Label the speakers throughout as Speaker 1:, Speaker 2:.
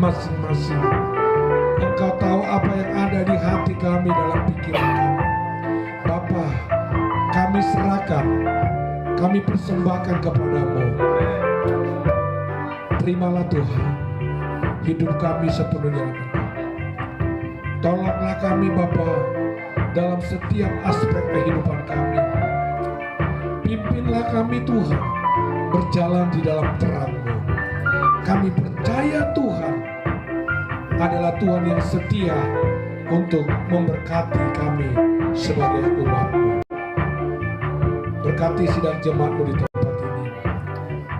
Speaker 1: masing-masing. Engkau tahu apa yang ada di hati kami, dalam pikiran kami. Bapa, kami serahkan, kami persembahkan kepadamu. Terimalah Tuhan hidup kami sepenuhnya. Tolonglah kami Bapa dalam setiap aspek kehidupan kami. Pimpinlah kami Tuhan berjalan di dalam terang-Mu. Kami percaya Tuhan adalah Tuhan yang setia untuk memberkati kami sebagai umat-Mu. Berkati sidang jemaat-Mu di tempat ini.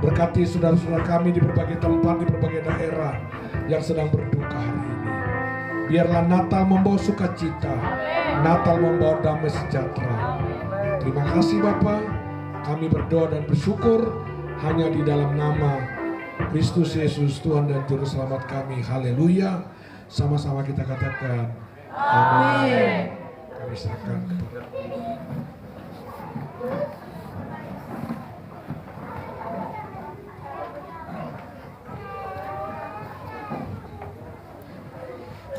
Speaker 1: Berkati saudara-saudara kami di berbagai tempat, di berbagai daerah yang sedang berduka hari ini. Biarlah Natal membawa sukacita, Natal membawa damai sejahtera. Terima kasih Bapa, kami berdoa dan bersyukur hanya di dalam nama Kristus Yesus, Tuhan dan Juru Selamat kami. Haleluya. Sama-sama kita katakan amin. Kami serahkan kepada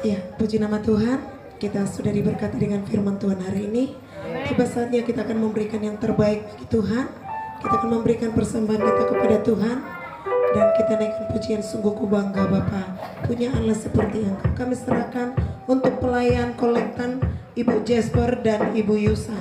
Speaker 2: ya, puji nama Tuhan. Kita sudah diberkati dengan firman Tuhan hari ini. Tiba saatnya kita akan memberikan yang terbaik bagi Tuhan. Kita akan memberikan persembahan kita kepada Tuhan. Dan kita naikkan pujian, sungguh ku bangga Bapa punya Allah seperti Engkau. Kami serahkan untuk pelayan kolektan Ibu Jasper dan Ibu Yusa.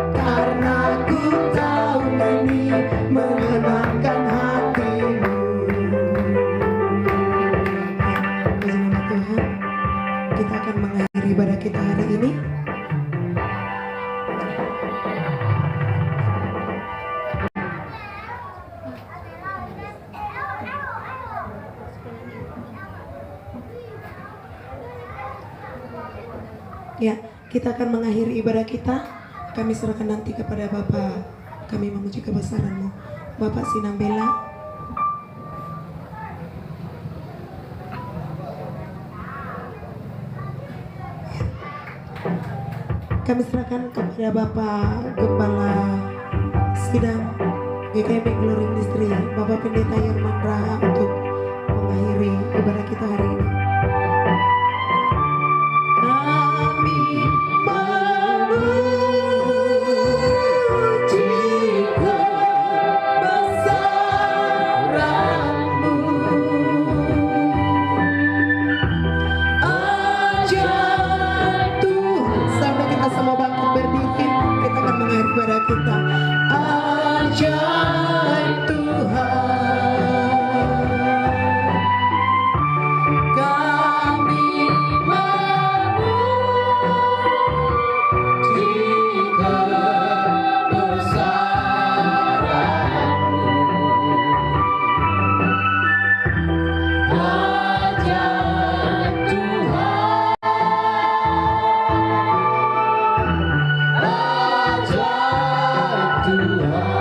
Speaker 2: Karena ku tahu Ya, kita akan mengakhiri ibadah kita. Kami serahkan nanti kepada Bapak. Kami memuji kebesaran-Mu, Bapak Sinambela. Kami serahkan kepada Bapak Kepala Sidang GKP Glory Ministry, Bapak Pendeta Yerman Raha, untuk mengakhiri ibadah kita hari ini. Kita ajaib Tuhan, kami memuji kebesaran-Mu. Ajaib Tuhan,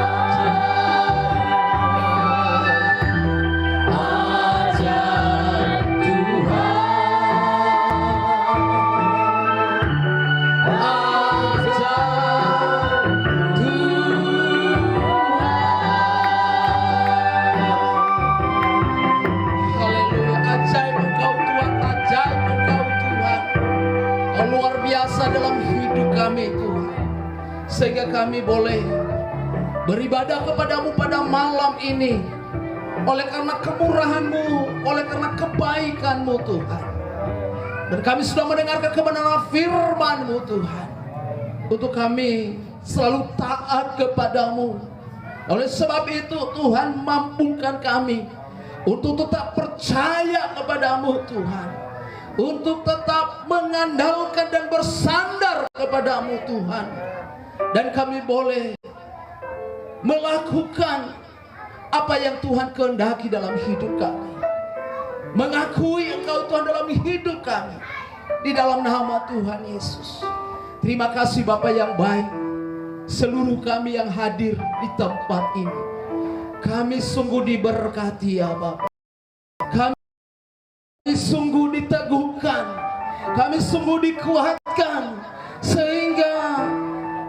Speaker 2: dalam hidup kami Tuhan, sehingga kami boleh beribadah kepadamu pada malam ini oleh karena kemurahan-Mu, oleh karena kebaikan-Mu Tuhan. Dan kami sudah mendengarkan kebenaran firman-Mu Tuhan, untuk kami selalu taat kepadamu. Oleh sebab itu Tuhan, mampukan kami untuk tetap percaya kepadamu Tuhan, untuk tetap mengandalkan dan bersandar kepadamu Tuhan. Dan kami boleh melakukan apa yang Tuhan kehendaki dalam hidup kami, mengakui Engkau Tuhan dalam hidup kami, di dalam nama Tuhan Yesus. Terima kasih Bapa yang baik. Seluruh kami yang hadir di tempat ini, kami sungguh diberkati ya Bapa. Kami sungguh diteguhkan, kami sungguh dikuatkan, sehingga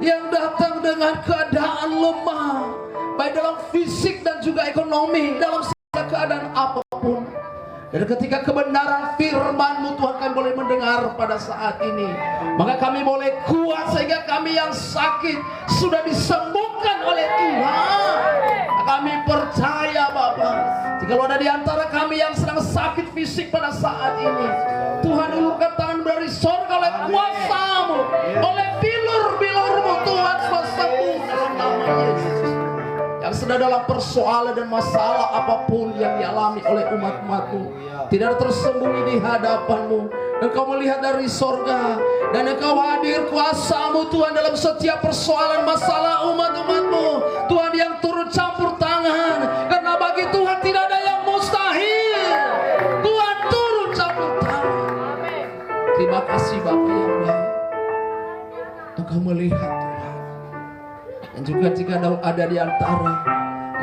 Speaker 2: yang datang dengan keadaan lemah, baik dalam fisik dan juga ekonomi, dalam segala keadaan apapun, dan ketika kebenaran firman-Mu Tuhan kami boleh mendengar pada saat ini, maka kami boleh kuat, sehingga kami yang sakit sudah disembuhkan oleh Tuhan. Kami percaya Bapa, jikalau ada di antara kami yang sedang sakit fisik pada saat ini, Tuhan ulurkan tangan dari sorga oleh kuasa-Mu, oleh bilur-bilur-Mu Tuhan, sembuh dalam nama Yesus. Yang sedang dalam persoalan dan masalah apapun yang dialami oleh umat-Mu, tidak tersembunyi di hadapan-Mu. Engkau melihat dari sorga, dan Engkau hadir kuasa-Mu Tuhan dalam setiap persoalan masalah umat-umat-Mu Tuhan, yang turut campur tangan, karena bagi Tuhan tidak ada yang mustahil. Tuhan turut campur tangan. Terima kasih Bapa yang baik, Engkau melihat Tuhan. Dan juga jika ada di antara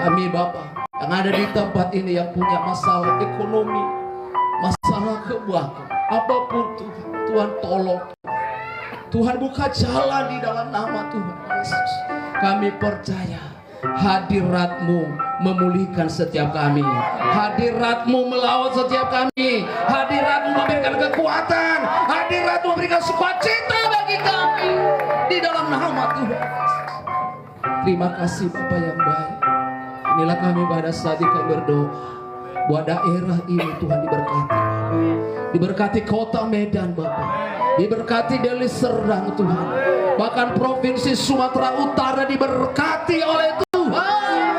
Speaker 2: kami Bapa yang ada di tempat ini yang punya masalah ekonomi, masalah keuangan, apapun Tuhan, Tuhan tolong. Tuhan buka jalan di dalam nama Tuhan Yesus. Kami percaya hadirat-Mu memulihkan setiap kami, hadirat-Mu melawat setiap kami, hadirat-Mu memberikan kekuatan, hadirat-Mu memberikan sukacita bagi kami, di dalam nama Tuhan Yesus. Terima kasih Bapa yang baik. Inilah kami pada saat ini berdoa buat daerah ini Tuhan diberkati. Diberkati kota Medan Bapak, diberkati Deli Serdang Tuhan, bahkan provinsi Sumatera Utara diberkati oleh Tuhan.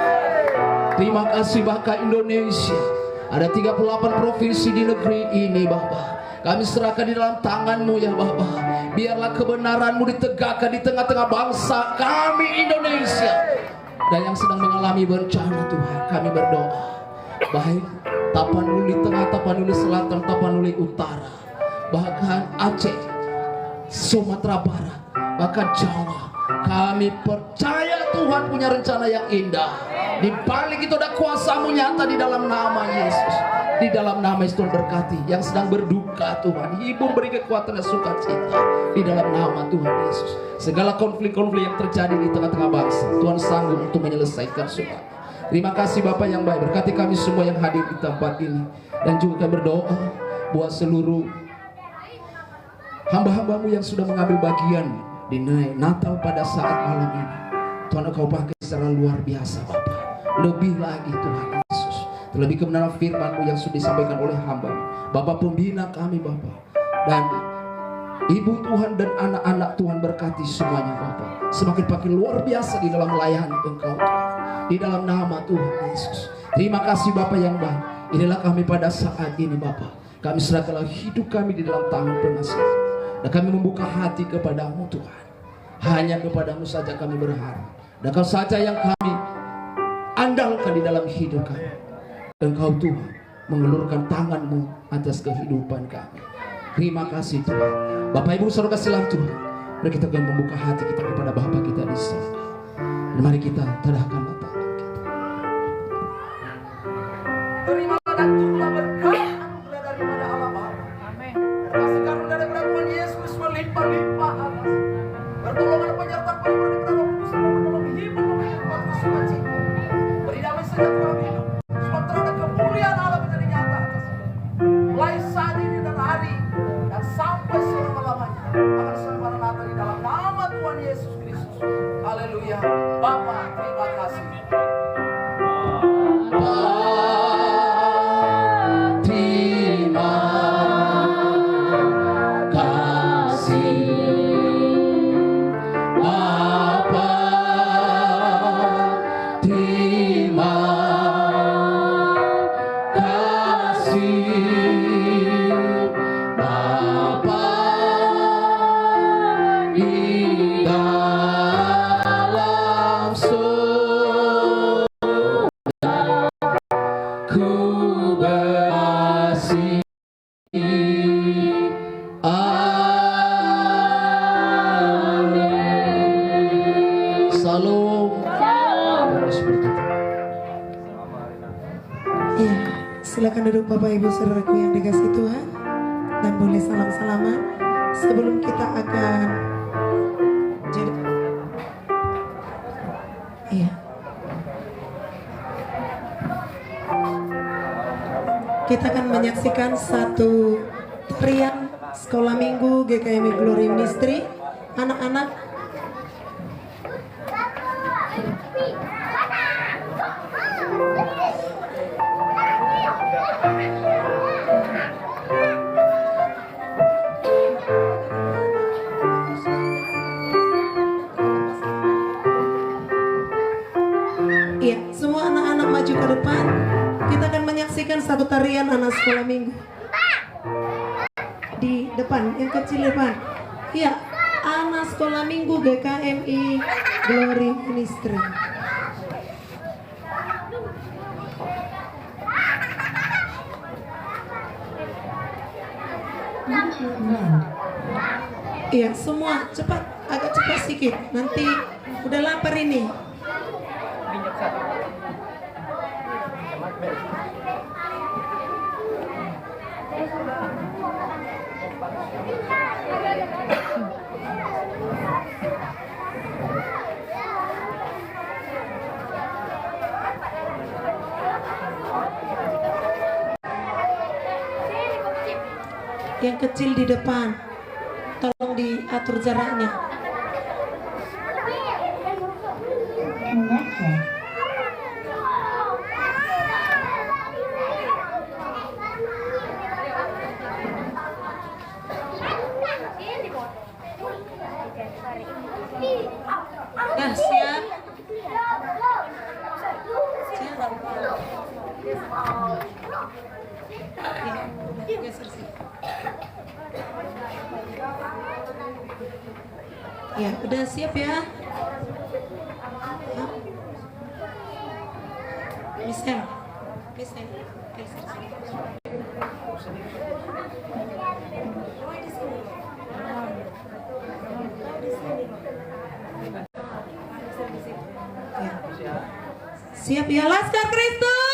Speaker 2: Terima kasih bahkan Indonesia, ada 38 provinsi di negeri ini Bapak. Kami serahkan di dalam tangan-Mu ya Bapa. Biarlah kebenaran-Mu ditegakkan di tengah-tengah bangsa kami Indonesia, dan yang sedang mengalami bencana Tuhan. Kami berdoa, baik Tapanuli Tengah, Tapanuli Selatan, Tapanuli Utara, bahkan Aceh,
Speaker 3: Sumatera Barat, bahkan Jawa. Kami percaya Tuhan punya rencana yang indah. Di balik itu ada kuasa-Mu nyata di dalam nama Yesus. Di dalam nama Yesus Tuhan berkati yang sedang berduka Tuhan. Ibu beri kekuatan dan sukacita di dalam nama Tuhan Yesus. Segala konflik-konflik yang terjadi di tengah-tengah bangsa, Tuhan sanggup untuk menyelesaikan semua. Terima kasih Bapak yang baik. Berkati kami semua yang hadir di tempat ini. Dan juga kami berdoa buat seluruh hamba-hambamu yang sudah mengambil bagian di Natal pada saat malam ini. Tuhan Engkau pakai secara luar biasa Bapak. Lebih lagi Tuhan Yesus. Terlebih kebenaran firman-Mu yang sudah disampaikan oleh hamba-Mu. Bapak pembina kami Bapak. Dan Ibu Tuhan dan anak-anak Tuhan berkati semuanya Bapak. Semakin luar biasa di dalam melayani Engkau Tuhan. Di dalam nama Tuhan Yesus. Terima kasih Bapak yang baik. Inilah kami pada saat ini Bapak. Kami serahkanlah hidup kami di dalam tangan penasihat. Dan kami membuka hati kepadamu Tuhan. Hanya kepadamu saja kami berharap. Dan Kau saja yang kami andalkan di dalam hidup kami. Engkau Tuhan mengelurkan tangan-Mu atas kehidupan kami. Terima kasih Tuhan. Bapak Ibu saudara kasihlah Tuhan. Mari kita akan membuka hati kita kepada Bapa kita di surga. Dan mari kita tadahkan mata kita.
Speaker 4: Terimalah dan turunlah berkat anugerah daripada Allah Bapa. Amin. Kasih karunia daripada Tuhan Yesus melimpah-limpah atas. Pertolongan penyertaan daripada Roh Kudus menolong hidup membuat sukacita. Beri damai sejahtera hidup. Sementara ada kemuliaan Allah menjadi nyata atas kita. Mulai saat ini dan hari dan sampai selama-lamanya akan selalu Natal di dalam nama Tuhan Yesus Kristus. Haleluya. Bapa, terima kasih.
Speaker 2: Silakan duduk Bapak Ibu saudaraku yang dikasihi Tuhan. Dan boleh salam-salaman sebelum kita akan jadi kita akan menyaksikan satu tarian sekolah minggu GKMI Glory Ministry anak-anak. Iya, semua anak-anak maju ke depan. Kita akan menyaksikan satu tarian anak sekolah minggu. Di depan, yang kecil depan. Iya, anak sekolah minggu GKMI Glory Ministry. Iya, semua cepat, agak cepat sedikit. Nanti udah lapar ini. Yang kecil di depan, tolong diatur jaraknya. Nah, siap. Ya, udah siap ya. Michelle. Siap ya Laskar Kristus?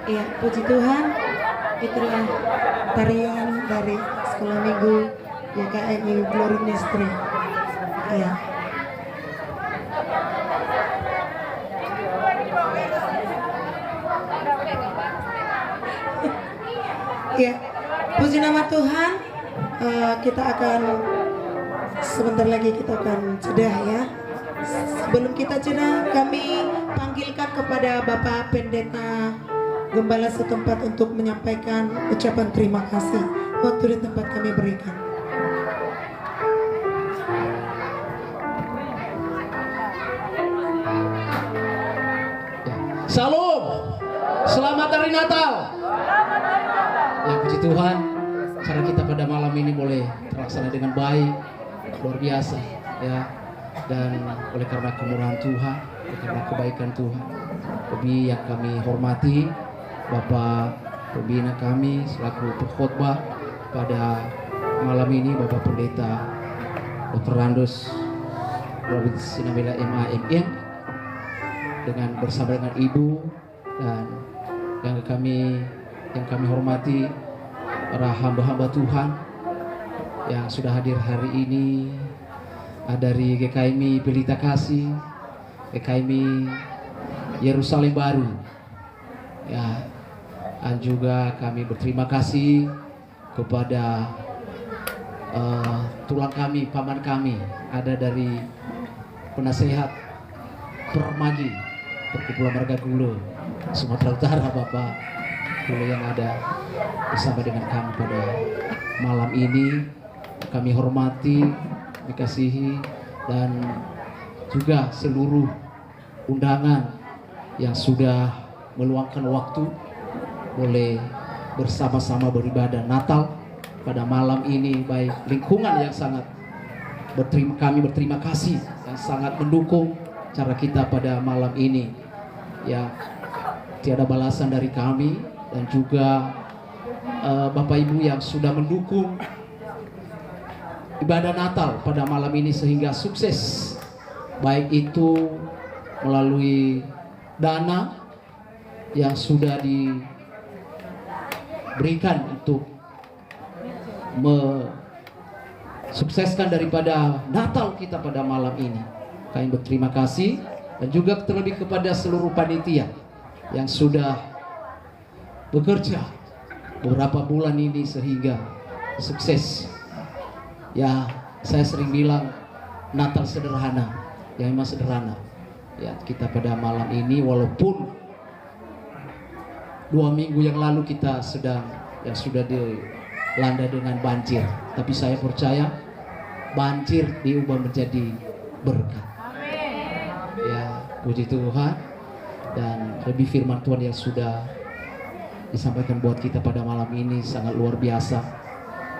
Speaker 2: Ya, puji Tuhan, itulah tarian dari sekolah minggu YKMI Glory Ministry. Ya. Ya, puji nama Tuhan. Kita akan sebentar lagi kita akan jeda ya. Sebelum kita jeda, kami panggilkan kepada Bapak Pendeta Gembala setempat untuk menyampaikan ucapan terima kasih. Waktu dan tempat kami berikan.
Speaker 3: Salam, selamat hari Natal. Ya, puji Tuhan, cara kita pada malam ini boleh terlaksana dengan baik, luar biasa ya. Dan oleh karena kemurahan Tuhan, oleh karena kebaikan Tuhan, lebih yang kami hormati Bapak pembina kami selaku pengkhotbah pada malam ini, Bapak Pendeta Dr. Randus Robin Sinamela MAMN, dengan bersama dengan Ibu dan yang kami hormati para hamba-hamba Tuhan yang sudah hadir hari ini dari GKMI Pelita Kasih, GKMI Yerusalem Baru ya, dan juga kami berterima kasih kepada tulang kami, paman kami ada dari penasehat Permagi Perkumpulan Marga Gulo Sumatera Utara, Bapak Gulo yang ada bersama dengan kami pada malam ini. Kami hormati, dikasihi, dan juga seluruh undangan yang sudah meluangkan waktu boleh bersama-sama beribadah Natal pada malam ini. Baik lingkungan yang sangat kami berterima kasih yang sangat mendukung cara kita pada malam ini ya, tiada balasan dari kami, dan juga Bapak Ibu yang sudah mendukung ibadah Natal pada malam ini sehingga sukses, baik itu melalui dana yang sudah diberikan untuk mensukseskan daripada Natal kita pada malam ini. Kami berterima kasih, dan juga terlebih kepada seluruh panitia yang sudah bekerja beberapa bulan ini sehingga sukses. Ya, saya sering bilang Natal sederhana, yang memang sederhana. Ya, kita pada malam ini walaupun 2 minggu yang lalu kita sudah dilanda dengan banjir, tapi saya percaya banjir diubah menjadi berkat. Ya, puji Tuhan, dan lebih firman Tuhan yang sudah disampaikan buat kita pada malam ini sangat luar biasa.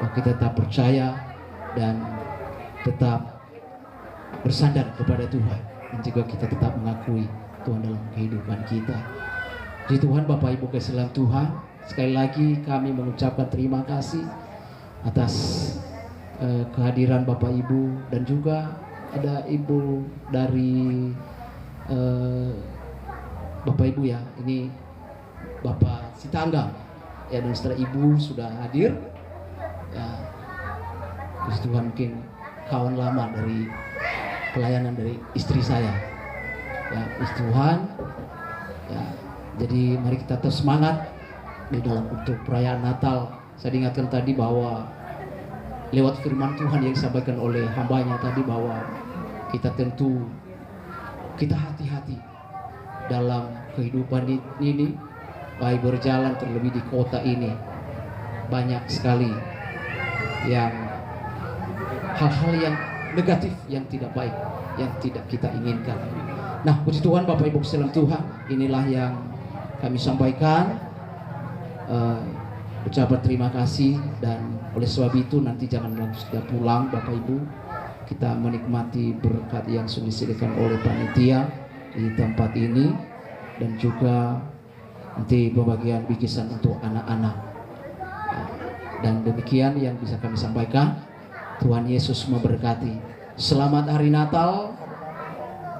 Speaker 3: Bahwa kita tetap percaya dan tetap bersandar kepada Tuhan, dan juga kita tetap mengakui Tuhan dalam kehidupan kita. Puji Tuhan, Bapak Ibu kasihan Tuhan, sekali lagi kami mengucapkan terima kasih atas kehadiran Bapak Ibu, dan juga ada Ibu dari Bapak Ibu ya, ini Bapak Sitanggang ya, dan setelah Ibu sudah hadir ya, puji Tuhan, mungkin kawan lama dari pelayanan dari istri saya ya, puji Tuhan ya. Jadi mari kita terus semangat di dalam untuk perayaan Natal. Saya diingatkan tadi bahwa lewat firman Tuhan yang disampaikan oleh hambanya tadi, bahwa kita tentu kita hati-hati dalam kehidupan ini, baik berjalan terlebih di kota ini. Banyak sekali yang hal-hal yang negatif, yang tidak baik, yang tidak kita inginkan. Nah, puji Tuhan, Bapak Ibu sekalian Tuhan, inilah yang kami sampaikan, ucapan terima kasih. Dan oleh sebab itu nanti jangan sudah pulang Bapak Ibu, kita menikmati berkat yang sudah disediakan oleh panitia di tempat ini, dan juga nanti pembagian bingkisan untuk anak-anak. Dan demikian yang bisa kami sampaikan. Tuhan Yesus memberkati. Selamat Hari Natal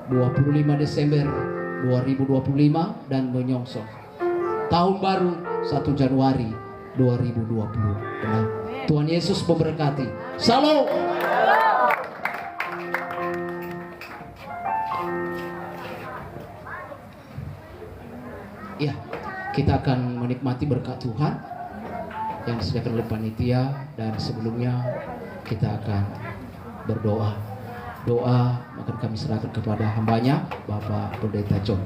Speaker 3: 25 Desember 2025 dan menyongsong tahun baru 1 Januari 2020. Benar. Tuhan Yesus memberkati. Salam. Ya, kita akan menikmati berkat Tuhan yang disediakan oleh panitia, dan sebelumnya kita akan berdoa. Doa akan kami serahkan kepada hambanya, Bapak Pendeta John.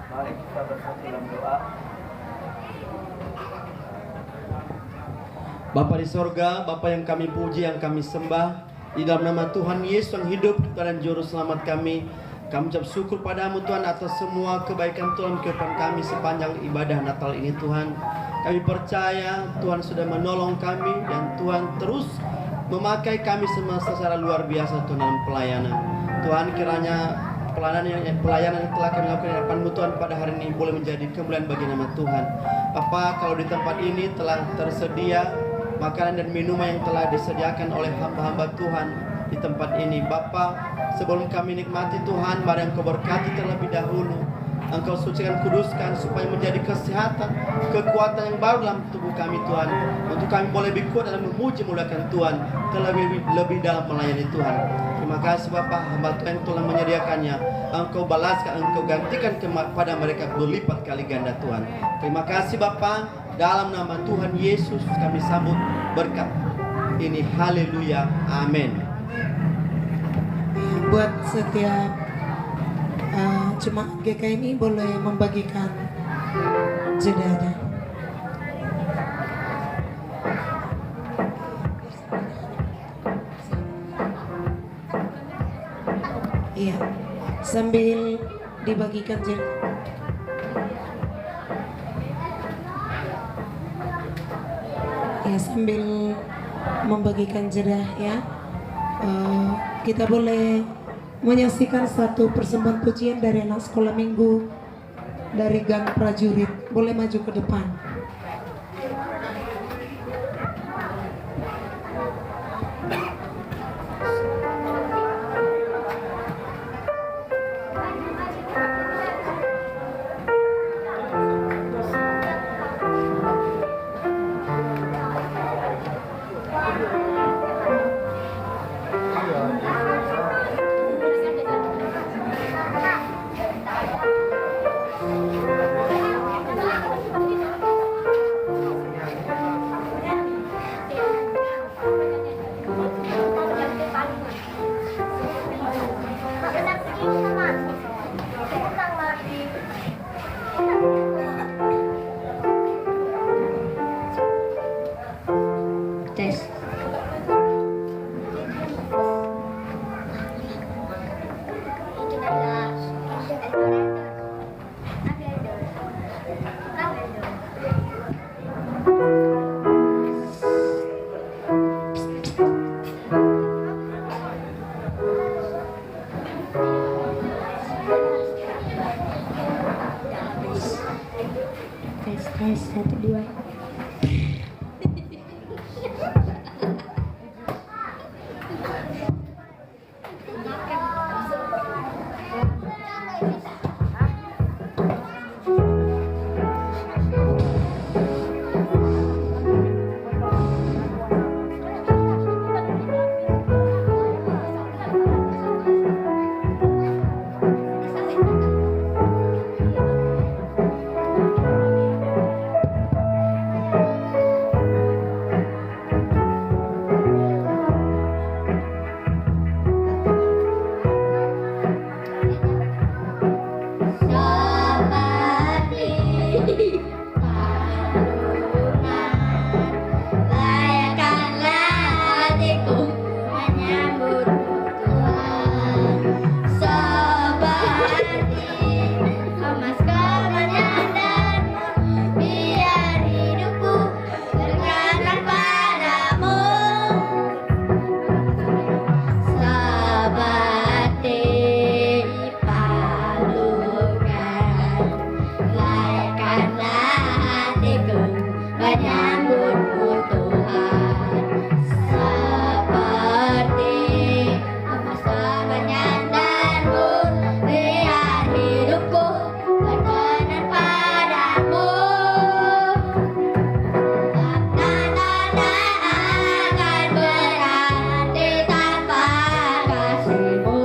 Speaker 4: Mari kita bersatu dalam doa. Bapa di sorga, Bapa yang kami puji, yang kami sembah, di dalam nama Tuhan Yesus yang hidup dan Juru Selamat kami ucap syukur padamu Tuhan atas semua kebaikan Tuhan kehidupan kami sepanjang ibadah Natal ini Tuhan. Kami percaya Tuhan sudah menolong kami, dan Tuhan terus memakai kami semua secara luar biasa Tuhan dalam pelayanan. Tuhan, kiranya pelayanan yang telah kami lakukan di hadapan-Mu Tuhan pada hari ini boleh menjadi kemuliaan bagi nama Tuhan. Bapa, kalau di tempat ini telah tersedia makanan dan minuman yang telah disediakan oleh hamba-hamba Tuhan di tempat ini, Bapa, sebelum kami nikmati Tuhan, mari Engkau berkati terlebih dahulu. Engkau sucikan, kuduskan, supaya menjadi kesehatan, kekuatan yang baru dalam tubuh kami Tuhan, untuk kami boleh lebih kuat dalam memuji muliakan Tuhan, terlebih dalam melayani Tuhan. Terima kasih Bapa, hamba Tuhan yang telah menyediakannya. Engkau balaskan, Engkau gantikan kepada mereka berlipat kali ganda Tuhan. Terima kasih Bapa, dalam nama Tuhan Yesus kami sambut berkat ini. Haleluya, amin.
Speaker 2: Buat setiap jemaat GKMI boleh membagikan jedanya. Iya, sambil dibagikan ya, sambil membagikan jeda ya, kita boleh menyaksikan satu persembahan pujian dari anak sekolah minggu dari Gang Prajurit. Boleh maju ke depan.
Speaker 5: Satu dua. menyambutmu Tuhan, seperti masa menyandarmu, biar hidupku berkenan padamu. Tanda-tanda akan berhenti tanpa kasih-Mu.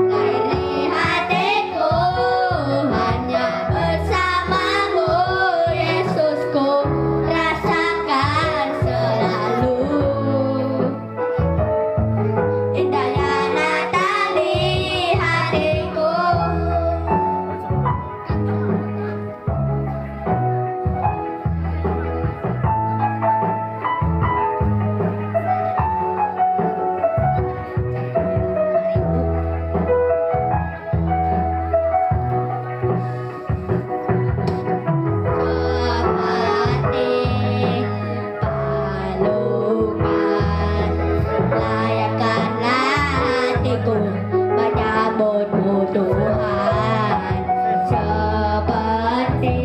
Speaker 5: Dari hatiku hanya bersamamu, Yesusku, rasakan selalu. Indahnya Natal di hatiku. Seperti palungan, layakkanlah hatiku menyambutmu Tuhan, seperti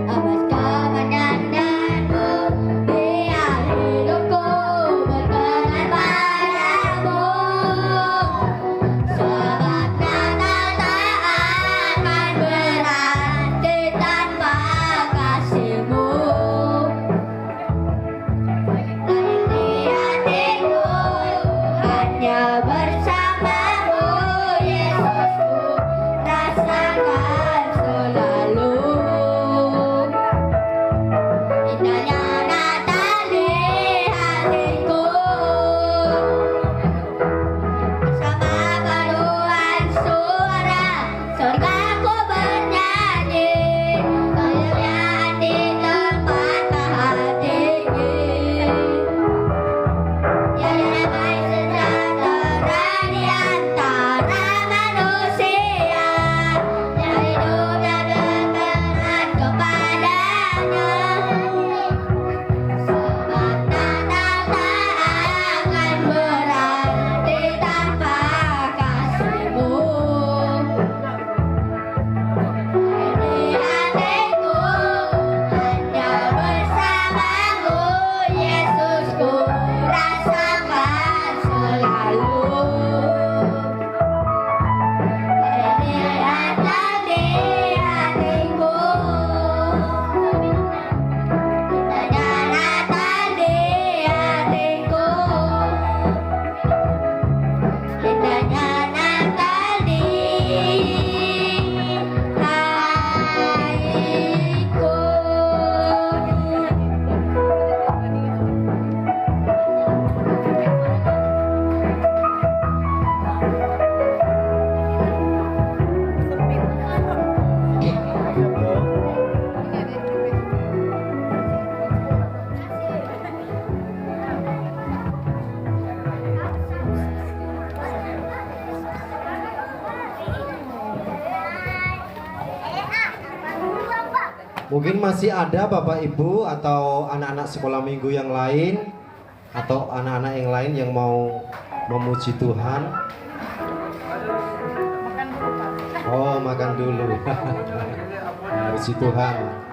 Speaker 5: emas kemenanganmu, biar hidupku berkenan padamu. Sebab Natal tak akan berarti tanpa kasih-Mu. Dari hatiku hanya bersamamu, Yesusku, rasakan selalu. Indahnya Natal di hatiku. Bersama paduan suara surgaku bernyanyi, kemuliaan di tempat maha tinggi. Ya damai sejahtera di antara manusia, yang hidup dan berkenan kepadanya. Sebab Natal tak akan berarti tanpa kasih-Mu. Di hatiku hanya bersamamu, Yesusku, rasakan selalu. Dari Natal di hatiku. Indahnya Natal di hatiku. Indahnya Natal di hatiku.
Speaker 6: Mungkin masih ada Bapak Ibu atau anak-anak sekolah minggu yang lain atau anak-anak yang lain yang mau memuji Tuhan. Oh, makan dulu. Puji Tuhan.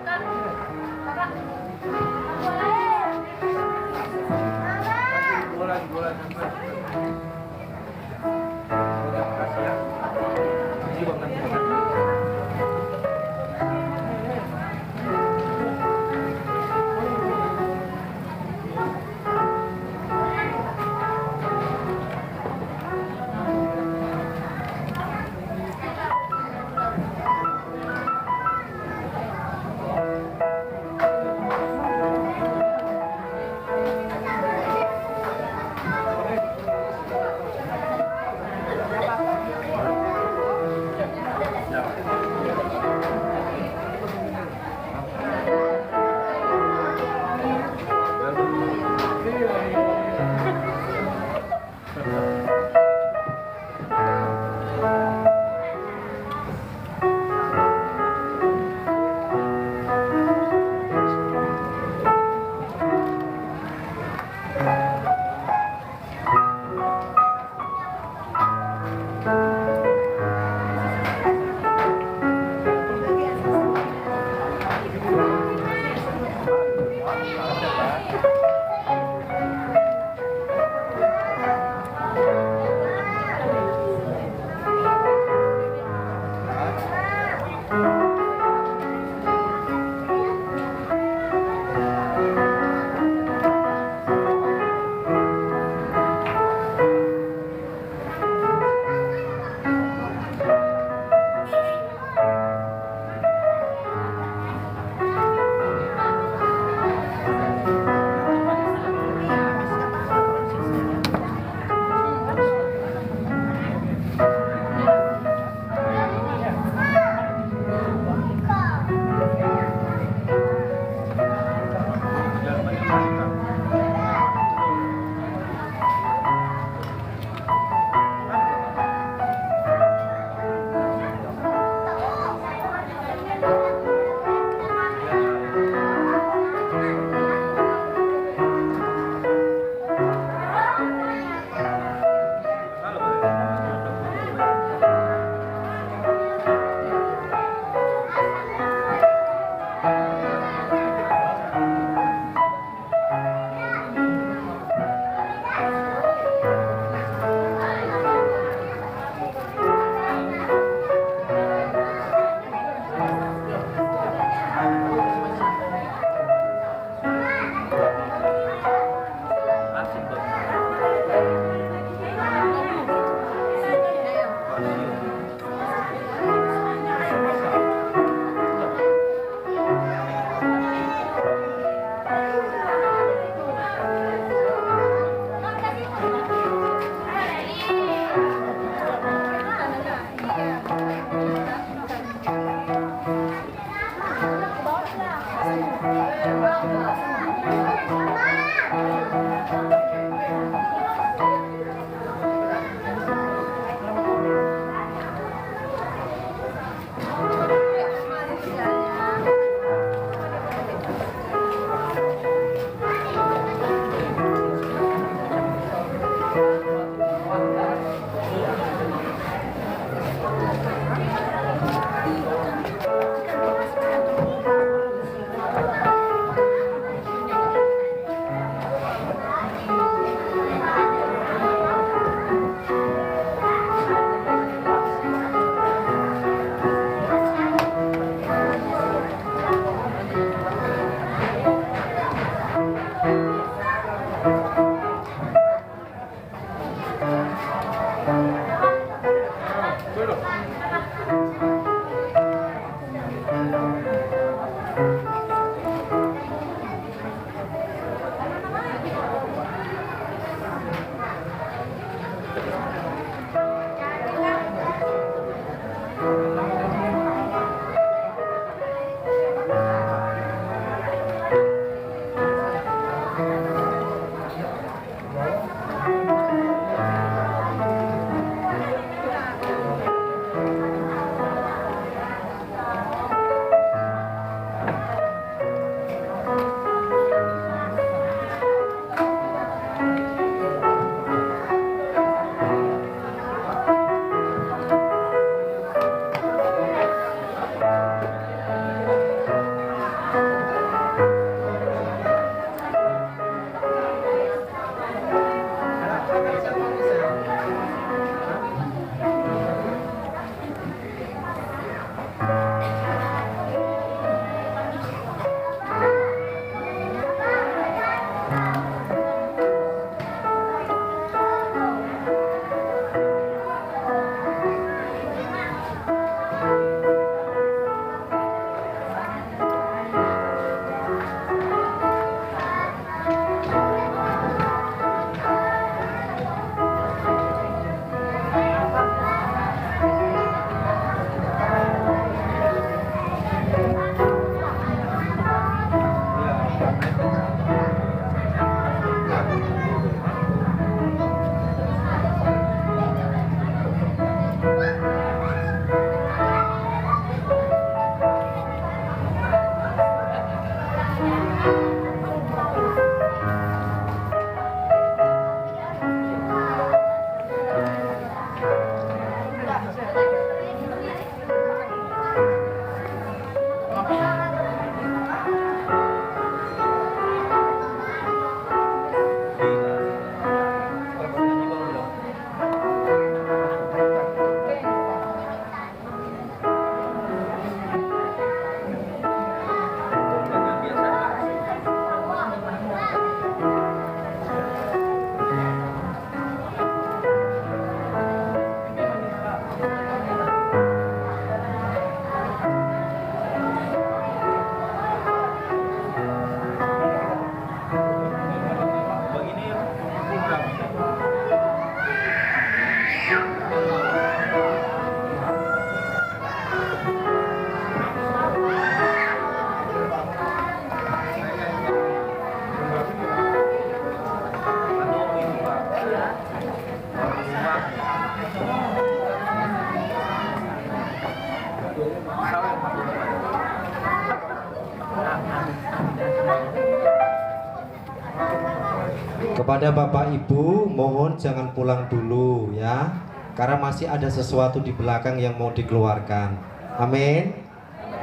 Speaker 6: Kepada Bapak Ibu, mohon jangan pulang dulu ya, karena masih ada sesuatu di belakang yang mau dikeluarkan. Amin.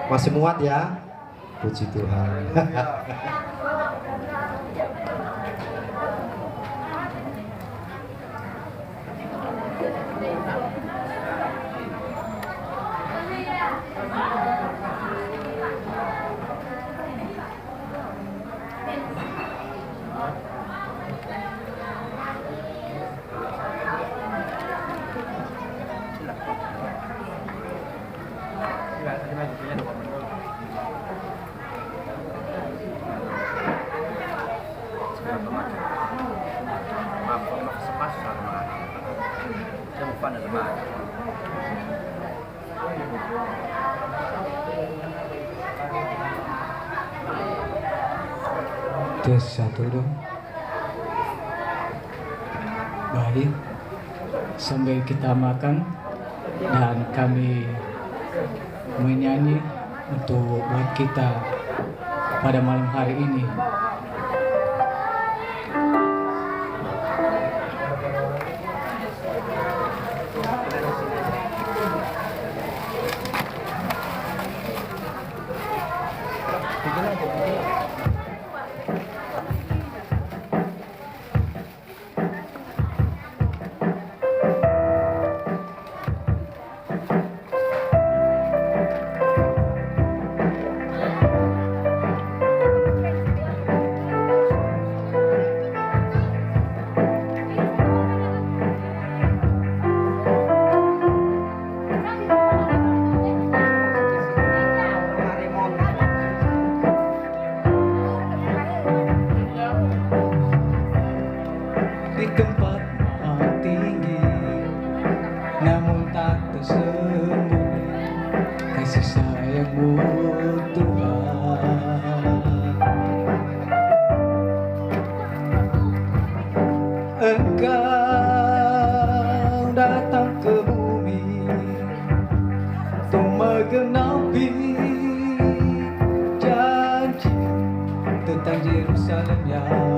Speaker 6: Masih muat ya? Puji Tuhan.
Speaker 7: Tes satu dong. Baik, sambil kita makan dan kami menyanyi untuk buat kita pada malam hari ini. Di tempat maha tinggi, namun tak tersembunyi kasih sayang-Mu Tuhan. Engkau datang ke bumi untuk menggenapi janji tentang Yerusalem yang baru.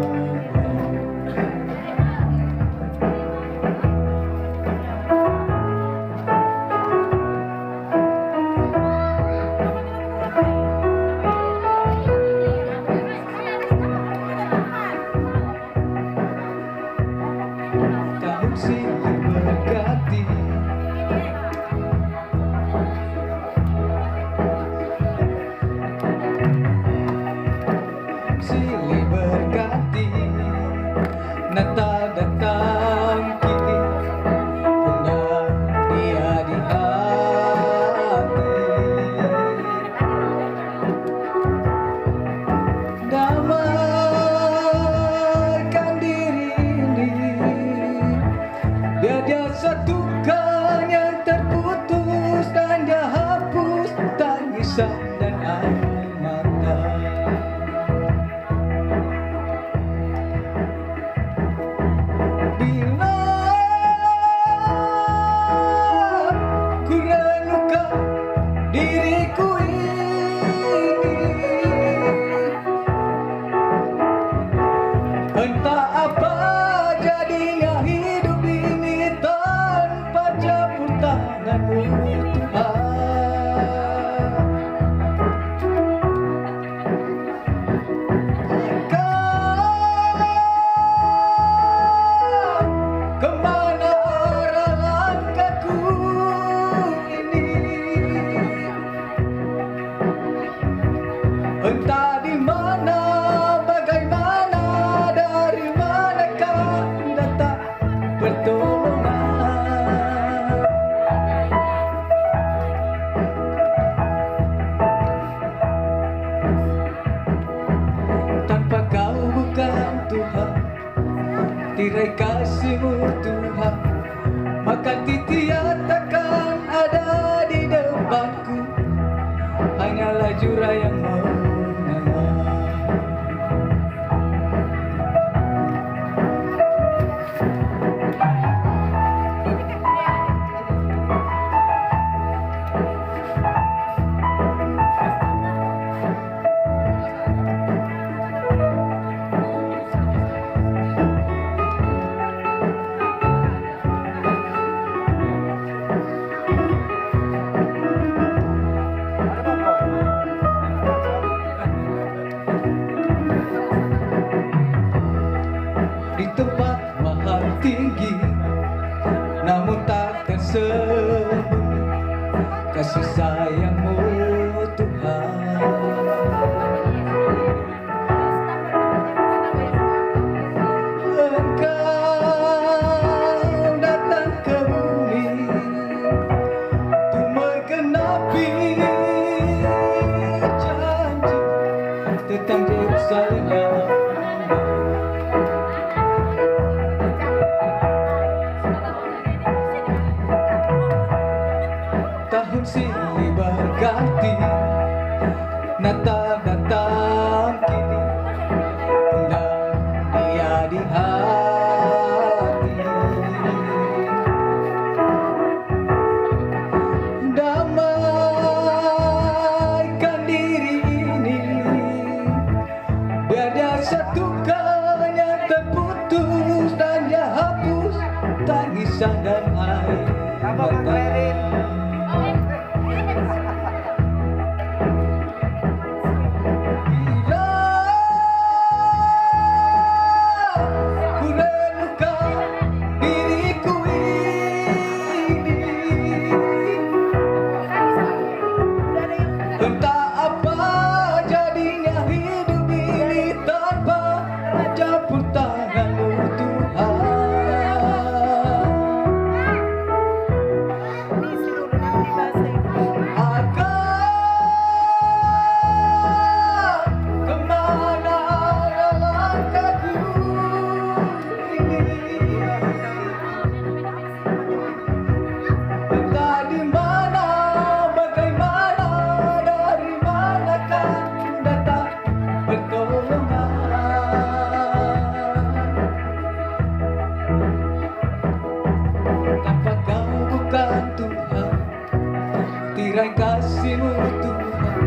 Speaker 7: Tahun silih berganti, silih berganti, Natal datang kini, undang Dia di hati. Damaikan diri ini, biar Dia satukan yang terputus dan Dia hapus tangisan dan air mata. Bila ku renungkan diriku ini, entah apa jadinya hidup ini tanpa campur tangan-Mu Tuhan. Kemana arah langkahku ini? Entah di mana, bagaimana, dari manakah datang pertolongan? Tanpa Kau bukan Tuhan, tirai kasih-Mu Tuhan, maka titian takkan ada di depanku, hanyalah jurang yang mengalah. Engkau datang ke bumi untuk menggenapi janji tentang Yerusalem. Tahun silih berganti, Natal datang kini, undang dia di hati. Damaikan diri ini, biar dia satukan yang terputus dan dia hapus tangisan dan air mata. Entah apa jadinya hidup ini tanpa campur tangan-Mu Tuhan. Akan kemana langkahku ini? Entah di mana, bagaimana, dari manakah datang pertolongan. Tanpa Kau bukan Tuhan, tirai kasih-Mu Tuhan,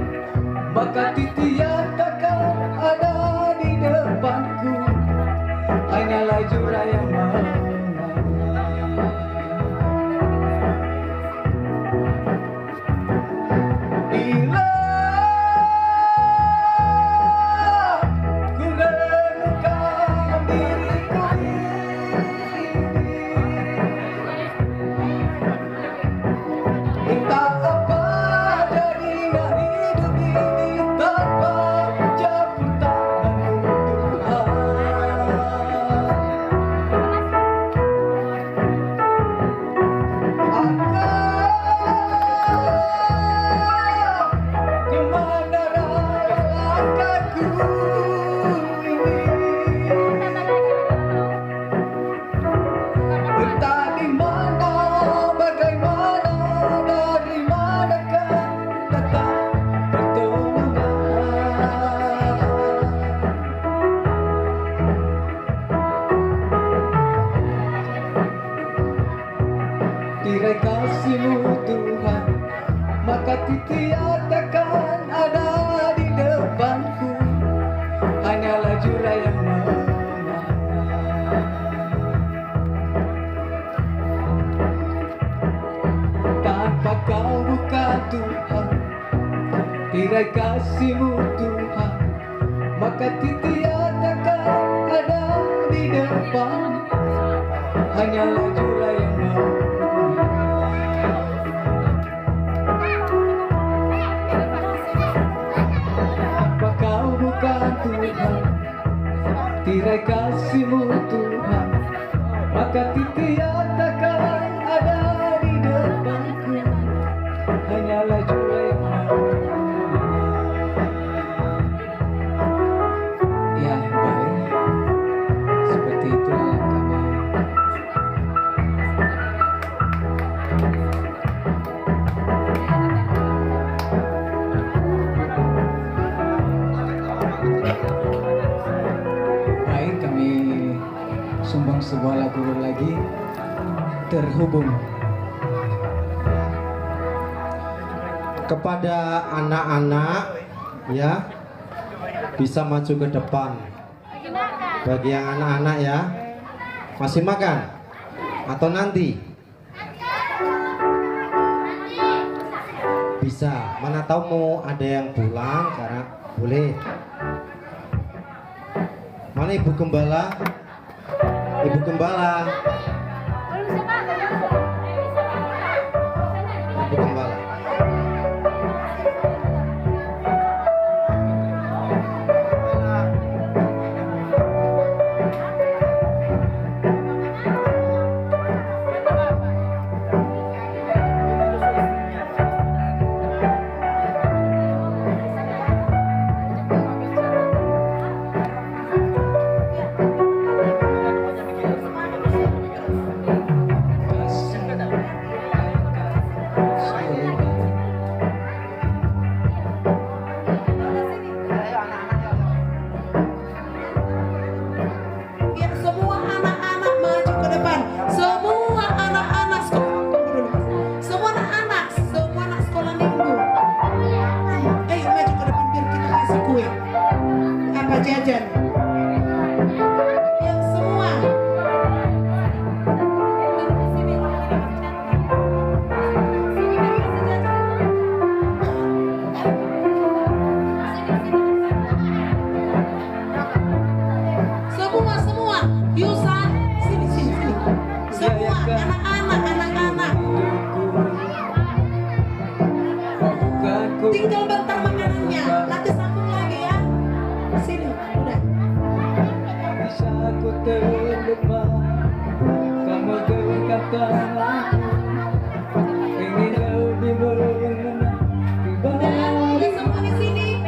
Speaker 7: maka titian takkan ada di depanku, hanyalah jurang yang bila ku renungkan diriku ini, entah apa jadinya hidup ini tanpa campur tangan-Mu Tuhan. Kemana langkahku ini? Entah di mana, bagaimana, dari manakah datang pertolongan. Tirai kasih-Mu Tuhan, maka titian takkan ada di depanku, hanyalah jurang yang tanpa Kau bukan Tuhan, tirai kasih-Mu Tuhan, maka titian takkan ada di depan, hanyalah jurang yang tanpa Kau bukan Tuhan, tirai kasih-Mu Tuhan, maka titian takkan ada di depanku, hanyalah jurang yang ya baik, seperti itulah kami. Baik, kami sumbang sebuah lagu lagi, Terhubung.
Speaker 6: Kepada anak-anak ya, bisa maju ke depan. Bagi yang anak-anak ya, masih makan atau nanti? Bisa. Mana tahu mau ada yang pulang, karena boleh. Mana Ibu Gembala? Ibu Gembala. Ibu Gembala.
Speaker 2: tanpa jajan. Yang semua. Semua. Yusan, sini. Semua anak-anak. Tinggal bentar makanannya, nanti sambung lagi ya. Sini, udah.
Speaker 7: Bisa aku terlupa, kamu berkata ingin lebih mengenal
Speaker 2: Udah semua di sini.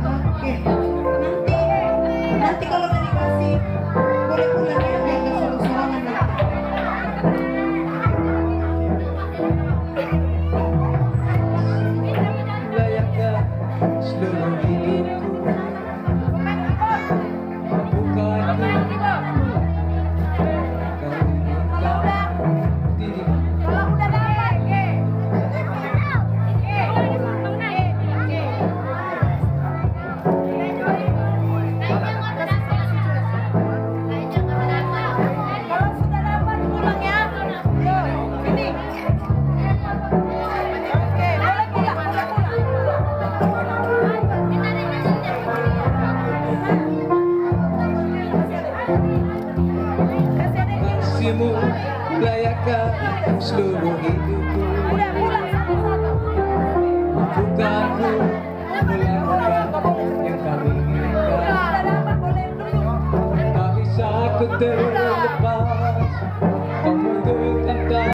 Speaker 2: Oke, nanti kalau udah dikasih boleh pulang ya, biar nggak sorong-sorongan nanti.
Speaker 7: layakkah seluruh hidupku bukan kasihmu layakkah seluruh hidupku bukan ku melakukan yang kau inginkan tak bisa aku terlepas